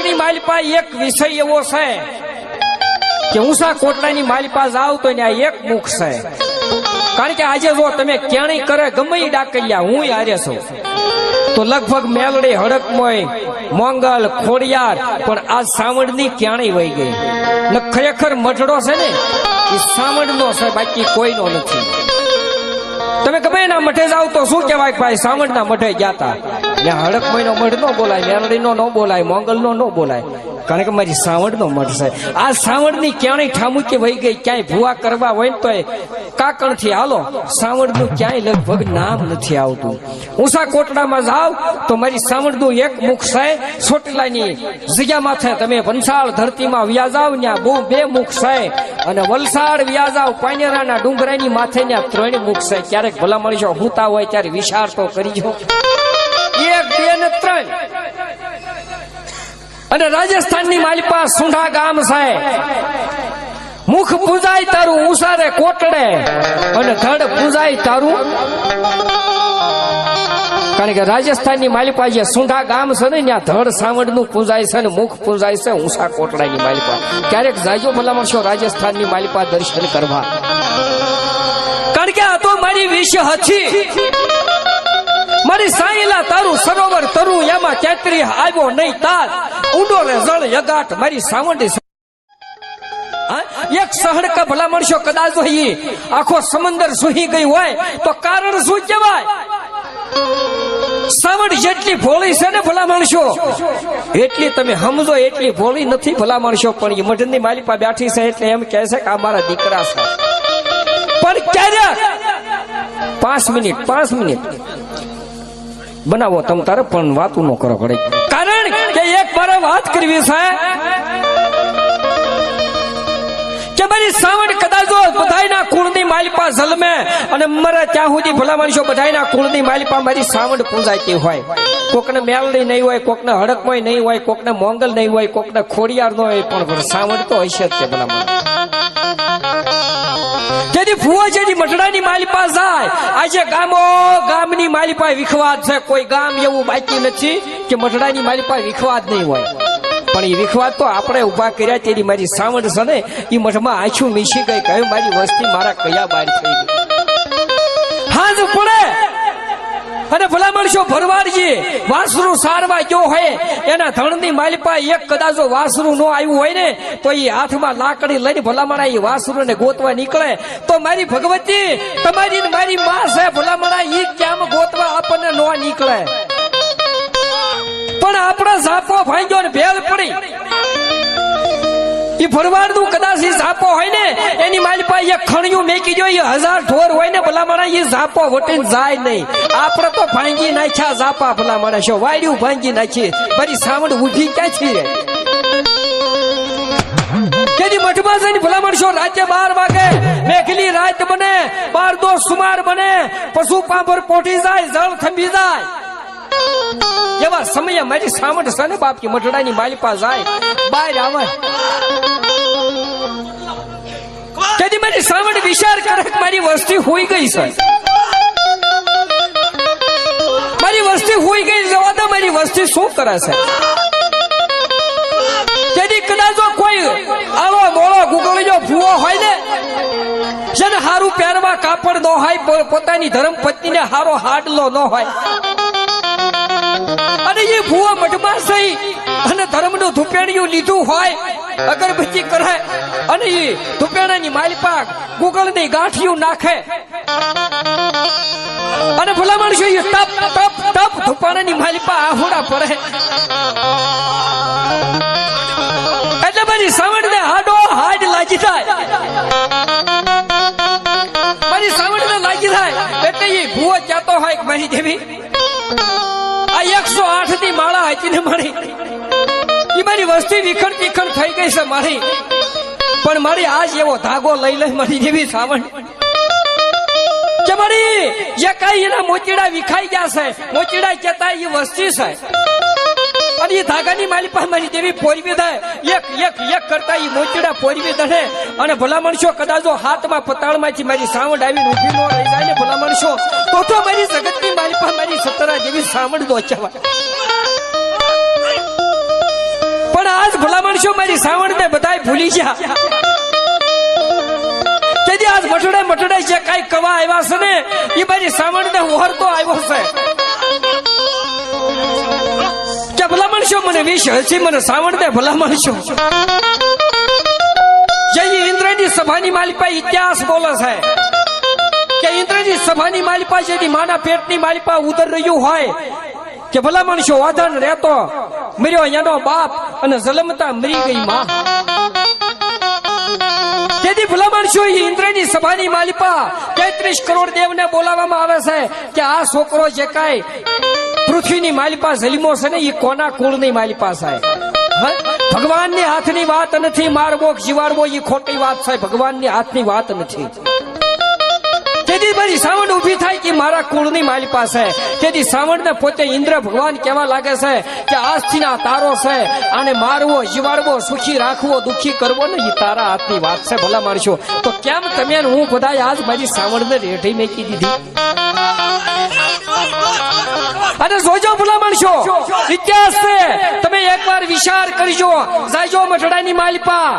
ની માલિપા એક વિષય એવો છે કે ઊંસા કોટડાની માલિપા જાવ તો ત્યાં એક મુખ છે. કારણ કે આજે જો તમે ક્યાંય કરે ગમે એ ડાકૈયા હું હારે છું તો લગભગ મેલડી હડકમોય મોંગલ ખોડિયાર પણ આ સાવણની ક્યાંય વહી ગઈ ને ખરેખર મઢડો છે ને એ સાવણનો છે બાકી કોઈનો નથી. તમે ગમે એના મઠે જાવ તો શું કહેવાય ભાઈ સાવણના મઠે ગયા હતા. હડકમોય નો મઠ નો બોલાય, મેલડી નો ન બોલાય, મોંગલ નો ન બોલાય કારણ કે મારી સાવણ નો મઠ છે. આ સાવણ ની ક્યાંય ઠામુકી વહી ગઈ. ક્યાંય ભૂવા કરવા હોય ને તો કાકણ થી હાલો સાવણ નું ક્યાંય લગભગ નામ નથી આવતું. ઊંસા કોટડામાં જાવ તો મારી સાવણ નું એક મુખ છે. ચોટીલાની જગ્યા માથે તમે વંશાળ ધરતીમાં વ્યા જાવ ત્યાં બહુ બે મુખ છે અને વલસાડ વ્યા જાવ પાનેરાના ડુંગરાની માથે ત્યાં 3 મુખ છે. ક્યારેક ભલા મળીશો હુતા હોય ત્યારે વિચાર તો કરીજો. 1, 2 ને 3. અને રાજસ્થાનની માલિપા સુંઢા ગામ છે. મુખ પૂજાય તારું ઊંસારે કોટડે અને ધડ પૂજાય તારું. કારણ કે રાજસ્થાનની માલિપા જે સુંઢા ગામ છે ને ત્યાં ધડ સાવણ નું પૂજાય છે અને મુખ પૂજાય છે ઊંસા કોટડાની માલિપા. ક્યારેક જાજો ભલા મળશો રાજસ્થાનની માલિપા દર્શન કરવા. કારણ કે આ તો મારી વિષ હતી. મારી સાઈલા તારું સરોવર તરું એમાં કેતરી આવ્યો નહીં તાર ઊંડો રે જળ યગાટ મારી સાવંડી. એક સહડકા ભલા મળશો કદાચ હોય આખો સમંદર સુહી ગઈ હોય તો કારણ શું કહેવાય? સાવણ જેટલી ભોળી છે ને ભલા માણસો એટલી તમે સમજો એટલી ભોળી નથી ભલા માણસો. પણ એ મઢની માલિપા બેઠી છે એટલે એમ કહે છે કે આ મારા દીકરા છે. પણ ક્યારેક 5 મિનિટ બનાવો તમ તારે પણ વાતું ન કરો ઘડે. કારણ કે એક મારે વાત કરવી છે કે મારી સાવણ કદાચ બધાયના કુળની માલિપા જલમે અને મરે ત્યાં સુધી ભલા માણસો બધાયના કુળની માલિપા મારી સાવણ પૂજાતી હોય. કોકને મેલડી નહીં હોય, કોકને હડકમોય નહીં હોય, કોકને મોંગલ નહીં હોય, કોકને ખોડિયાર ન હોય, પણ સાવણ તો હશે જ તે ભલા માણસ. જેથી ફુવા જેથી મઢડાની માલિપા જાય આજે ગામની માલિપા વિખવાદ છે. કોઈ ગામ એવું બાકી નથી કે મઢડાની માલિપા વિખવાદ નહીં હોય. પણ એ વિખવાદ તો આપણે ઉભા કર્યા તેની મારી સાવણ છે ને એ મઠમાં આંખું મીસી ગઈ કહ્યું મારી વસ્તી મારા કયા બાર થઈ ગઈ. હાજ પડે અને ભલા માણસો ભરવાડજી વાસરું સારવા ગયો હોય એના ધણની માલિપા એક કદાચ વાસરું ન આવ્યું હોય ને તો એ હાથમાં લાકડી લઈને ભલા માણા એ વાસરું ને ગોતવા નીકળે તો મારી ભગવતી તમારી મારી માં છે ભલા માણા એ કેમ ગોતવા આપણને ન નીકળે. પણ આપણા ઝાપો ભાંગ્યો ને ભેલ પડી એ ભરવાડ નું કદાચ એ ઝાપો હોય ને એની માલિપા એક ખણિયું મેકી જોઈએ 1000 ઢોર હોય ને ભલા માણા એ ઝાપો વટીને જાય નહીં. આપણે તો ભાંગી નાખ્યા ઝાપા ભલા માણા છો વાડ્યું ભાંગી નાખી મારી સાવણ ઉઠી ક્યાંથી રે. કેની મઠમાં જઈને ભલા માણસો રાતે 12 વાગે મેઘલી રાત બને 12 સુમાર બને પશુ પાંભર પોઠી જાય જળ થંભી જાય એવા સમયે મારી સાવણ છે ને બાપ કે મઢડાની માલિપા જાય બહાર આવે તેથી મારી સાવણ વિચાર કરે મારી વસ્તી હોઈ ગઈ છે. મારી વસ્તી હોઈ ગઈ જવા દો મારી વસ્તી શું કરે છે. તેથી કદાચ કોઈ આવો મોળો ગુગળીનો ભૂવો હોય ને જેને હારું પહેરવા કાપડ ન હોય પોતાની ધર્મ પત્નીને હારો હાડલો ન હોય અને એ ભૂવો મઠમાં થઈ અને ધર્મનું ધુપેણિયું લીધું હોય અગરબત્તી કરે અને એ ધુપેણાની માલિપા ગુગળની ગાંઠિયું નાખે અને ભલા માણસો એ તપ તપ તપ ધુપાણાની માલિપા આહોડા પડે એટલે મારી સાવણને હાડો હાડ લાગી થાય. મારી સાવણને લાગી થાય એટલે એ ભૂવો કહેતો હોય મારી દેવી આ 108 ની માળા હતી ને મારી એ મારી વસ્તી વિખંડ વિખંડ થઈ ગઈ છે મારી. પણ મારી આજ એવો ધાગો લઈ લે મારી જેવી સાવણ કે મારી જે કઈ એના મોચીડા વિખાઈ ગયા છે મોચીડા કહેતા એ વસ્તી છે અને એ ધાગાની માલિપા મારી દેવી પોરવી દે એક કરતા એ મોચીડા પોરવી દે અને ભલા માણસો કદાચ હાથમાં પતાળમાંથી મારી સાવણ આવીને ઊભી ન રહી જાય ને ભલા માણસો તો મારી જગતની માલિપા મારી સતરા જેવી સાવણ નો કહેવાય. આજ ભલામણ શું મારી સાવણ ને બધાય ભૂલી ગયા તેથી આજ મટડે જે કઈ કવા આવ્યા છે ને એ મારી સાવણ ને ઓહરતો આવ્યો છે કે ભલામણ શું મને વિષ હસી મને સાવણ ને ભલામણ શું જે ઇન્દ્રની સભાની માલિપા ઇતિહાસ બોલે છે કે ઇન્દ્રની સભાની માલિપા જેની માના પેટની માલિપા ઉદર રહ્યું હોય કે ભલામણ શું વાધન રહેતો મર્યો એનો બાપ અને જલમતા મરી ગઈ માં તેથી ભલામણ શું ઇન્દ્રની સભાની માલિપા 33 કરોડ દેવને બોલાવવામાં આવે છે કે આ છોકરો જે કાંઈ પૃથ્વીની માલિપા જલિમો છે ને એ કોના કુળની માલિપા છે ભગવાનની હાથની વાત નથી મારવો જીવાડવો એ ખોટી વાત છે ભગવાનની હાથની વાત નથી તેથી મારી સાવણ ઉભી થાય કે મારા કુળની માલિપા છે તેથી સાવણને પોતે ઇન્દ્ર ભગવાન કહેવા લાગે છે કે આજથી ના તારો છે આને મારવો જીવાડવો સુખી રાખવો દુખી કરવો ને એ તારા હાથની વાત છે ભલા મારશો તો કેમ તમે હું બધા આજ મારી સાવણને રેઠી મેકી દીધી અને જોજો ભલા માણસો ઇતિહાસ છે તમે એકવાર વિચાર કરજો જાયજો મઠડાની માલિપા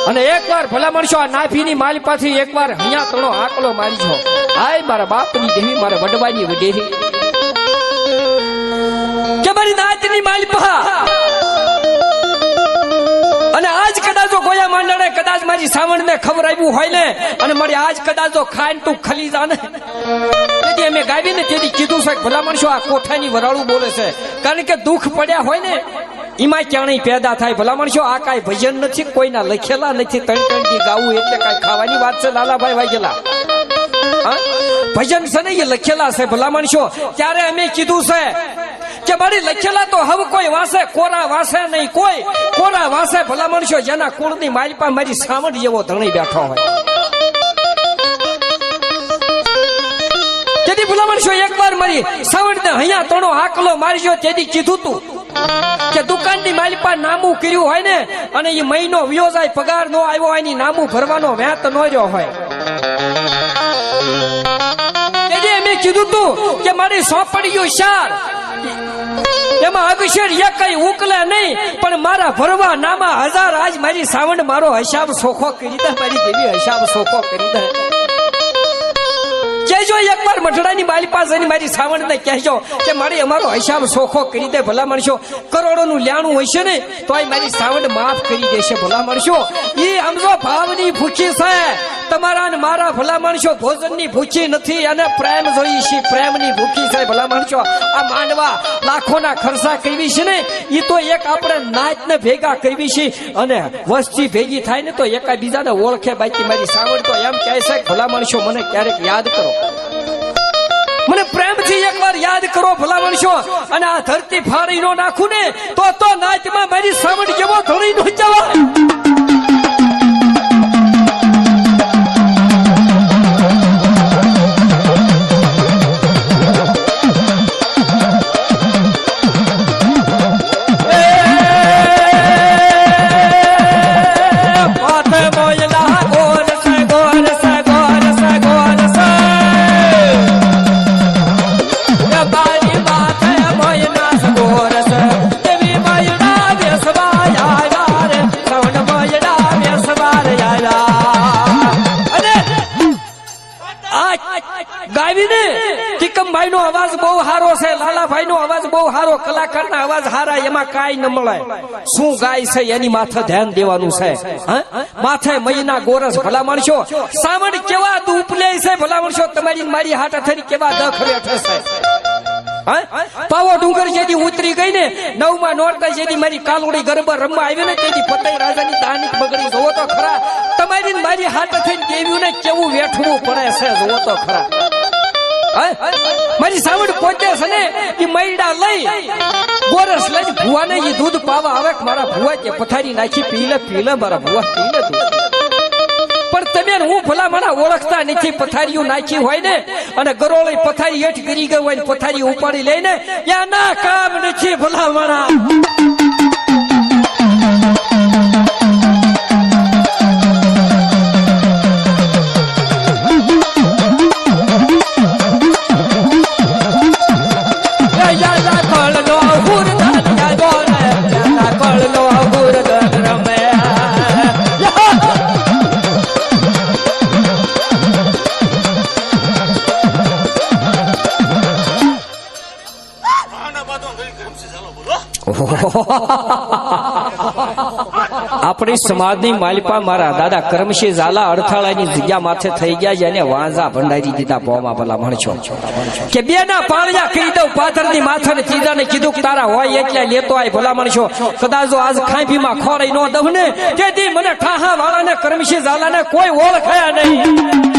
અને એકવાર ભલા માણસો આ નાભીની માલિપાથી એકવાર અહીંયા તણો આકલો મારીજો હાય મારા બાપની દેવી મારા વડવાની વડેરી કે મારી નાતની માલિપા અને આજ કદાચ ગોયા માંડણે કદાચ મારી સાવણને ખબર આવ્યું હોય ને અને મારી આજ કદાચ ખાઈને તું ખલી જાને તેથી અમે ગાવીને તેથી કીધું છે ભલા માણસો આ કોઠાની વરાળું બોલે છે કારણ કે દુઃખ પડ્યા હોય ને એમાં ક્યાંય પેદા થાય ભલા માણસો આ કાંઈ ભજન નથી કોઈના લખેલા નથી ત્રણ થી ગાવું એટલે કાંઈ ખાવાની વાત છે લાલાભાઈ વાઘેલા ભજન છે ને એ લખેલા છે ભલા માણસો ત્યારે અમે કીધું છે કે મારી લખેલા તો હવે કોઈ વાસે કોરા વાસે નહીં કોઈ કોરા વાસે ભલા માણસો જેના કુળની માલિપા મારી સાવણ જેવો ધણી બેઠો હોય તેથી ભલા માણસો એકવાર મારી સાવણને અહીંયા તણો હાકલો મારજો તેથી કીધું તું કે દુકાનની માલિપા નામું કર્યું હોય ને અને એ મહિનો વ્યો જાય પગાર નો આવ્યો હોય ની નામું ભરવાનો વેત નો રહ્યો હોય તેથી મેં કીધું તું કે મારી સોંપડીયું શાર એમાં અક્ષર એક કઈ ઉકલે નહીં પણ મારા ભરવા નામા 1000 આજ મારી સાવણ મારો હિસાબ સોખો કરી દે મારી દેવી હિસાબ સોખો કરી દે કહેજો એકવાર મઠડાની માલિપા જઈને મારી સાવણને કહેજો કે મારી અમારો હિસાબ સોખો કરી દે ભલા માણસો કરોડોનું લ્યાણું હશે ને તો આ મારી સાવણ માફ કરી દેશે ભલા માણસો એ સમજો ભાવની ભૂખી છે તમારા ને મારા ભલા માણસો ભોજનની ભૂખી નથી અને પ્રેમ જોઈ છે પ્રેમની ભૂખી છે ભલા માણસો આ માંડવા લાખોના ખર્ચા કરવી છે ને એ તો એક આપણે નાચને ભેગા કરવી છે અને વસ્તી ભેગી થાય ને તો એકા બીજાને ઓળખે બાકી મારી સાવણ તો એમ કહે છે ભલા માણસો મને ક્યારેક યાદ કરો મને પ્રેમથી એકવાર યાદ કરો ભલા માણસો અને આ ધરતી ફાડી નો નાખું ને તો નાચમાં મારી સાવણ જેવો ધોળી નો જવાય ટીકમભાઈ નો અવાજ બહુ સારો છે લાલાભાઈ નો અવાજ બહુ સારો કલાકારના અવાજ સારા એમાં કાંઈ ન મળે શું ગાય છે એની માથે ધ્યાન દેવાનું છે માથે મહિના ગોરસ ભલા માણસો સાવણ કેવા ઉપલે છે ભલા માણસો તમારી મારી હાથ થઈ કેવા દખ બેઠે છે પાવો ડુંગર જેથી ઉતરી ગઈ ને 9મા નોરતા જેથી મારી કાલોડી ગરબા રમવા આવી ને તેથી પતઈ રાજાની દાનિક બગડી જોવો તો ખરા તમારી મારી હાથ થઈને દેવ્યું ને કેવું વેઠવું પડે છે જોવો તો ખરા મારી સાવણ પોતે છે ને એ મૈડા લઈ ગોરસ લઈ ભુવાને એ દૂધ પાવા આવે મારા ભુવા કે પથારી નાખી પીલે મારા ભુવા પીલે દૂધ પણ તમે હું ભલા મને ઓળખતા નથી પથારીઓ નાખી હોય ને અને ગરોળી પથારી હેઠ કરી ગઈ હોય પથારી ઉપાડી લઈને યા ના કામ નથી ભલા મારા કળનો હુર આપણી સમાજની માલિપા મારા દાદા કરમશી ઝાલા અડથાળાની જગ્યા માથે થઈ ગયા છે અને વાંઝા ભંડારી દીધા પોમાં ભલા ભણશો કે બે ના પાળિયા કરી દઉં પાથરની માથાને ચીજાને કીધું કે તારા હોય એટલે લેતો આય ભલા મણશો કદાચ આજ ખાંભીમાં ખોરાઈ નો દઉં ને તેથી મને ઠાહા વાળાને કરમશી ઝાલાને કોઈ ઓળખાયા નહીં.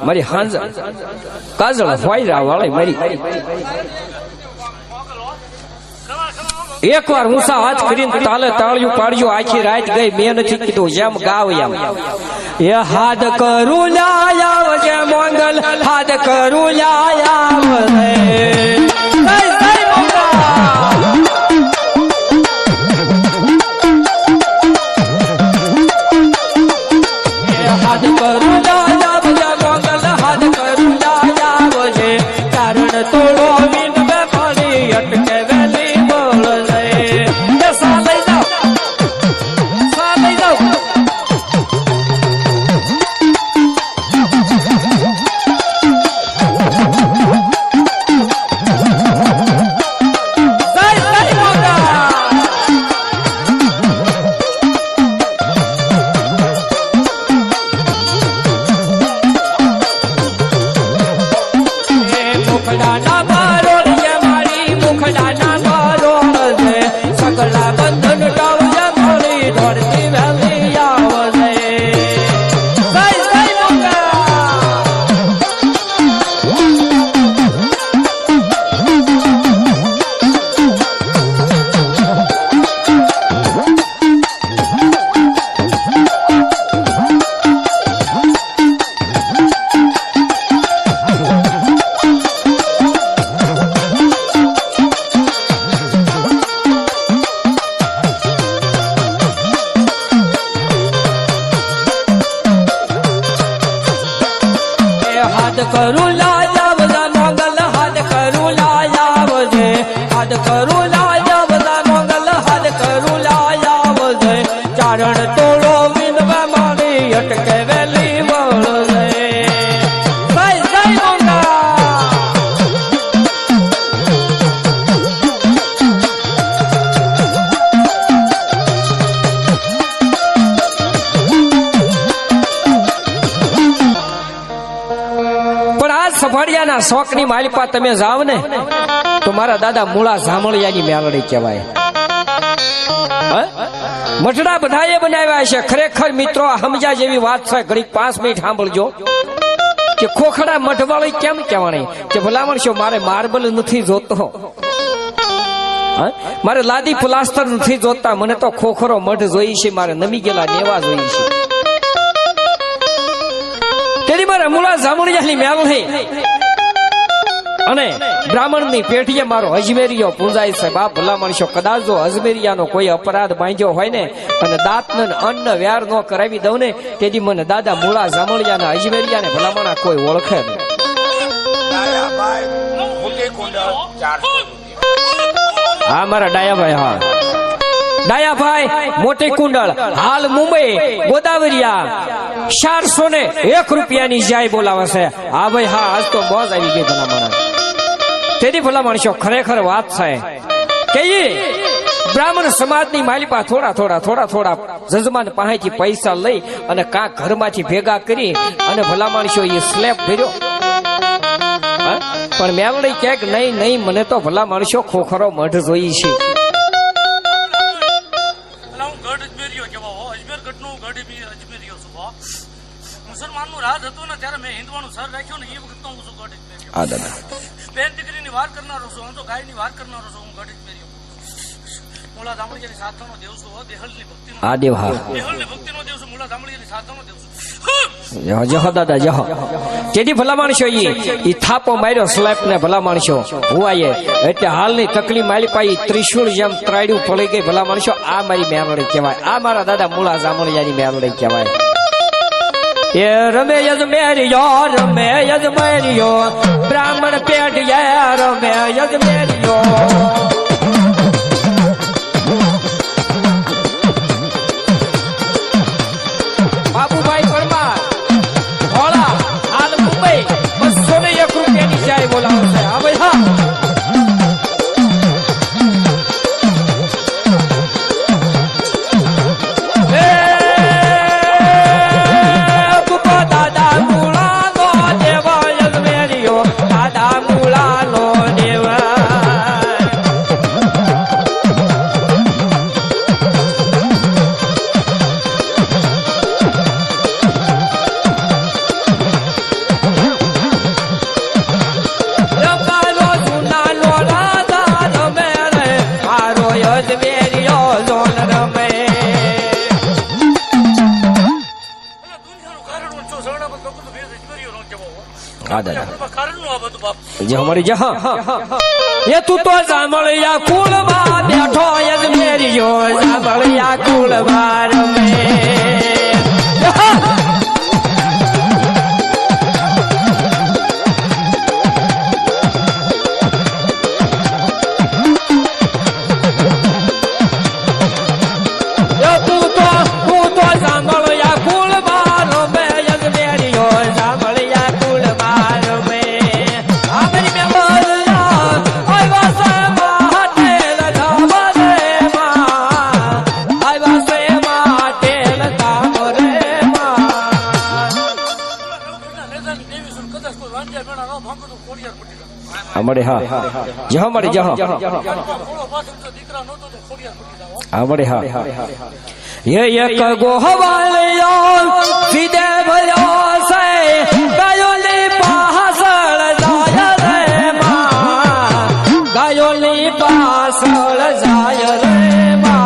મારી હાંજ કાજળ વાયરા વાળી મારી એક વાર ઊંસા હાથ કરીને તાલે તાળિયું પાડ્યું આખી રાત ગઈ મેં નથી કીધું જેમ ગાવ એમ એ હાથ કરું લાયા જે મોંગલ હાથ કરું લાયા મુખડા શોખની માલિપા તમે જાવ ને તો મારા દાદા મૂળા જામળિયાની મેલડી કહેવાય. મઠડા બધાએ બનાવ્યા છે. ખરેખર મિત્રો સમજા જેવી વાત છે. ઘડીક 5 મિનિટ સાંભળજો કે ખોખડા મઠવાળી કેમ કહેવાણી કે ભલામણ છો મારે માર્બલ નથી જોતો, મારે લાદી પ્લાસ્ટર નથી જોતા, મને તો ખોખરો મઠ જોઈ છે, મારે નમી ગયેલા નેવા જોઈ છે. તેની મારે મૂળા જામણિયાની મેલડી અને બ્રાહ્મણની પેઢીએ મારો અજમેરીયો પૂંજાય છે. બાપ ભલા માણસો કદાચ જો અજમેરિયાનો કોઈ અપરાધ બાંધ્યો હોય ને અને દાંતને અન્ન વ્યાર ન કરાવી દઉં ને તેથી મને દાદા મૂળા જામણિયાના અજમેરિયાને ભલામણા કોઈ ઓળખે નહીં. હા મારા ડાયાભાઈ, હા ડાયાભાઈ મોટી કુંડળ હાલ મુંબઈ ગોદાવરિયા 401 રૂપિયાની જાય બોલાવે છે. હા ભાઈ હા, આજ તો મોજ આવી ગઈ ભલામણા. તેથી ભલા માણસો ખરેખર વાત છે કે બ્રાહ્મણ સમાજની માલિપા થોડા જજમાન પાસેથી પૈસા લઈ અને કાંક ઘરમાંથી ભેગા કરી અને ભલા માણસો એ સ્લેબ ભર્યો. પણ મેલડી ક્યાંક નહીં મને તો ભલા માણસો ખોખરો મઢ જોઈ છે. મુસલમાનનું રાજ હતું ને ત્યારે મેં હિન્દવાનું સર રાખ્યું ને એ વખત હું છું ગઢ પહેર્યો. આ દાદા બેન દીકરીની વાત કરનારો છું, હું તો ગાયની વાત કરનારો છું, હું ગઢ પહેર્યો. મૂળા જામળિયાની સાથાનો દેવ છું, દેહલની ભક્તિનો આ દેવ, હા દેહલની ભક્તિનો દેવ છું, મૂળા જામળિયાની સાથાનો દેવ છું. જહ દાદા જહ. તેથી ભલા માણસો ઈ થાપો માર્યો સ્લેપ ને ભલા માણસો હુવાએ એટલે હાલની તકલી મારી પાઈ ત્રિશુળ જેમ ત્રાડ્યું પડી ગઈ. ભલા માણસો આ મારી મેલડી કહેવાય, આ મારા દાદા મૂળા જામણિયાની મેલડી કહેવાય. એ રમે યજમેરિયો બ્રાહ્મણ પેટ રમે યજમેરિયો. બાબુભાઈ પરમાર ધોળા હાલ મુંબઈ 201 રૂપિયાની ચાય બોલાવે છે. હા ભાઈ હા. એ તું તો જામળિયા કુળમાં બેઠો યજમેરિયો જામળિયા કુળમાં રમે. મળે હા જહ મળે જહ હા મળે હા. એ એક ગોહવાલિયો સીધે ભર્યો છે ગાયોની પાછળ જાય રે માં, ગાયોની પાછળ જાય રે માં.